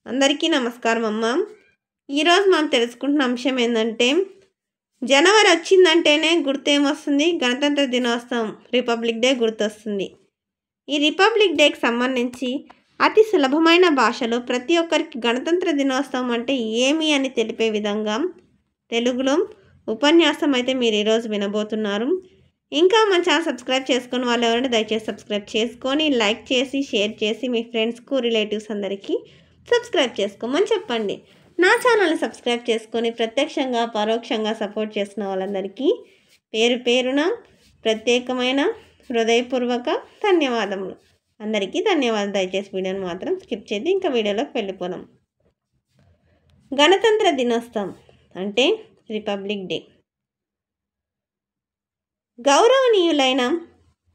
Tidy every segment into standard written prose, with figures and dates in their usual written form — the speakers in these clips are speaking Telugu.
అందరికీ నమస్కారం అమ్మ. ఈరోజు మనం తెలుసుకుంటున్న అంశం ఏంటంటే, జనవరి వచ్చిందంటేనే గుర్తేమొస్తుంది? గణతంత్ర దినోత్సవం, రిపబ్లిక్ డే గుర్తొస్తుంది. ఈ రిపబ్లిక్ డేకి సంబంధించి అతి సులభమైన భాషలో ప్రతి ఒక్కరికి గణతంత్ర దినోత్సవం అంటే ఏమి అని తెలిపే విధంగా తెలుగులో ఉపన్యాసం అయితే మీరు ఈరోజు వినబోతున్నారు. ఇంకా మన ఛానల్ సబ్స్క్రైబ్ చేసుకుని వాళ్ళు ఎవరంటే దయచేసి సబ్స్క్రైబ్ చేసుకొని లైక్ చేసి షేర్ చేసి మీ ఫ్రెండ్స్కు రిలేటివ్స్ అందరికీ సబ్స్క్రైబ్ చేసుకోమని చెప్పండి. నా ఛానల్ని సబ్స్క్రైబ్ చేసుకొని ప్రత్యక్షంగా పరోక్షంగా సపోర్ట్ చేసిన వాళ్ళందరికీ పేరు పేరున ప్రత్యేకమైన హృదయపూర్వక ధన్యవాదములు. అందరికీ ధన్యవాదాలు. దయచేసి వీడియోని మాత్రం స్కిప్ చేసి ఇంకా వీడియోలోకి వెళ్ళిపోదాం. గణతంత్ర దినోత్సవం అంటే రిపబ్లిక్ డే. గౌరవనీయులైన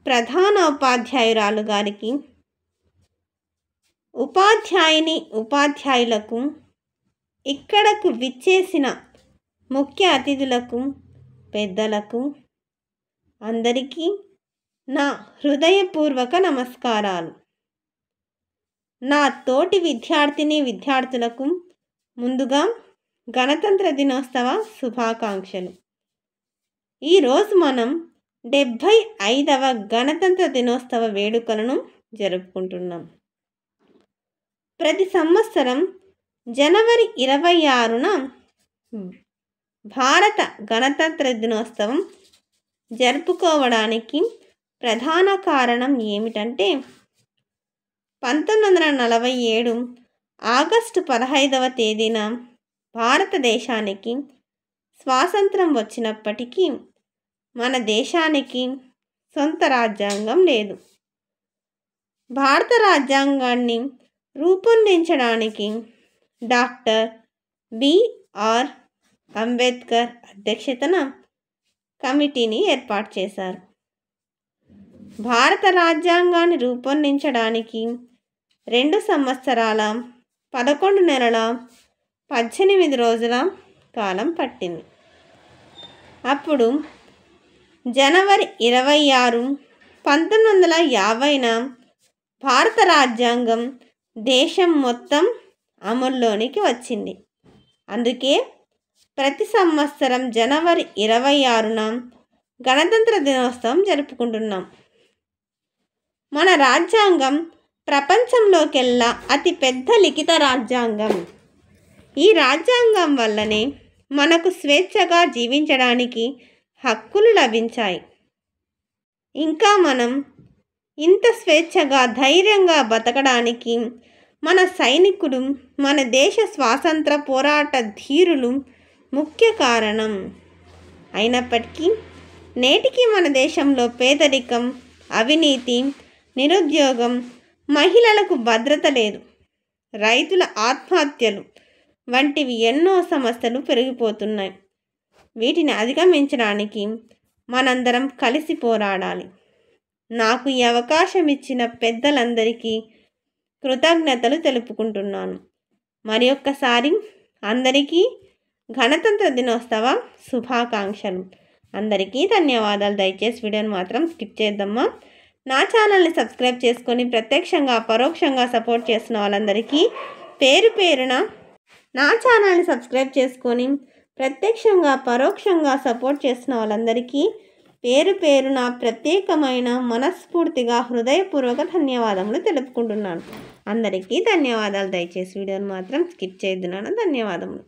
ప్రధాన ఉపాధ్యాయురాలు గారికి, ఉపాధ్యాయులకు, ఇక్కడకు విచ్చేసిన ముఖ్య అతిథులకు, పెద్దలకు అందరికీ నా హృదయపూర్వక నమస్కారాలు. నా తోటి విద్యార్థులకు ముందుగా గణతంత్ర దినోత్సవ శుభాకాంక్షలు. ఈరోజు మనం 75వ గణతంత్ర దినోత్సవ వేడుకలను జరుపుకుంటున్నాం. ప్రతి సంవత్సరం జనవరి 26న భారత గణతంత్ర దినోత్సవం జరుపుకోవడానికి ప్రధాన కారణం ఏమిటంటే, 1947 ఆగస్టు 15వ తేదీన భారతదేశానికి స్వాతంత్రం వచ్చినప్పటికీ మన దేశానికి సొంత రాజ్యాంగం లేదు. భారత రాజ్యాంగాన్ని రూపొందించడానికి డాక్టర్ బిఆర్ అంబేద్కర్ అధ్యక్షతన కమిటీని ఏర్పాటు చేశారు. భారత రాజ్యాంగాన్ని రూపొందించడానికి 2 సంవత్సరాల 11 నెలల 18 రోజుల కాలం పట్టింది. అప్పుడు జనవరి 26, 1950న భారత రాజ్యాంగం దేశం మొత్తం అమల్లోనికి వచ్చింది. అందుకే ప్రతి సంవత్సరం జనవరి 26న గణతంత్ర దినోత్సవం జరుపుకుంటున్నాం. మన రాజ్యాంగం ప్రపంచంలోకెల్లా అతిపెద్ద లిఖిత రాజ్యాంగం. ఈ రాజ్యాంగం వల్లనే మనకు స్వేచ్ఛగా జీవించడానికి హక్కులు లభించాయి. ఇంకా మనం ఇంత స్వేచ్ఛగా ధైర్యంగా బతకడానికి మన సైనికులు, మన దేశ స్వాతంత్ర పోరాట ధీరులు ముఖ్య కారణం. అయినప్పటికీ నేటికి మన దేశంలో పేదరికం, అవినీతి, నిరుద్యోగం, మహిళలకు భద్రత లేదు, రైతుల ఆత్మహత్యలు వంటివి ఎన్నో సమస్యలు పెరిగిపోతున్నాయి. వీటిని అధిగమించడానికి మనందరం కలిసి పోరాడాలి. నాకు ఈ అవకాశం ఇచ్చిన పెద్దలందరికీ కృతజ్ఞతలు తెలుపుకుంటున్నాను. మరి ఒక్కసారి అందరికీ గణతంత్ర దినోత్సవ శుభాకాంక్షలు. అందరికీ ధన్యవాదాలు. దయచేసి వీడియోని మాత్రం స్కిప్ చేద్దామా. నా ఛానల్ని సబ్స్క్రైబ్ చేసుకొని ప్రత్యక్షంగా పరోక్షంగా సపోర్ట్ చేసిన వాళ్ళందరికీ పేరు పేరున నా ఛానల్ని సబ్స్క్రైబ్ చేసుకొని ప్రత్యక్షంగా పరోక్షంగా సపోర్ట్ చేసిన వాళ్ళందరికీ పేరు పేరున ప్రత్యేకమైన మనస్ఫూర్తిగా హృదయపూర్వక ధన్యవాదములు తెలుపుకుంటున్నాను. అందరికీ ధన్యవాదాలు. దయచేసి వీడియోని మాత్రం స్కిప్ చేయొద్దున్నాను. ధన్యవాదములు.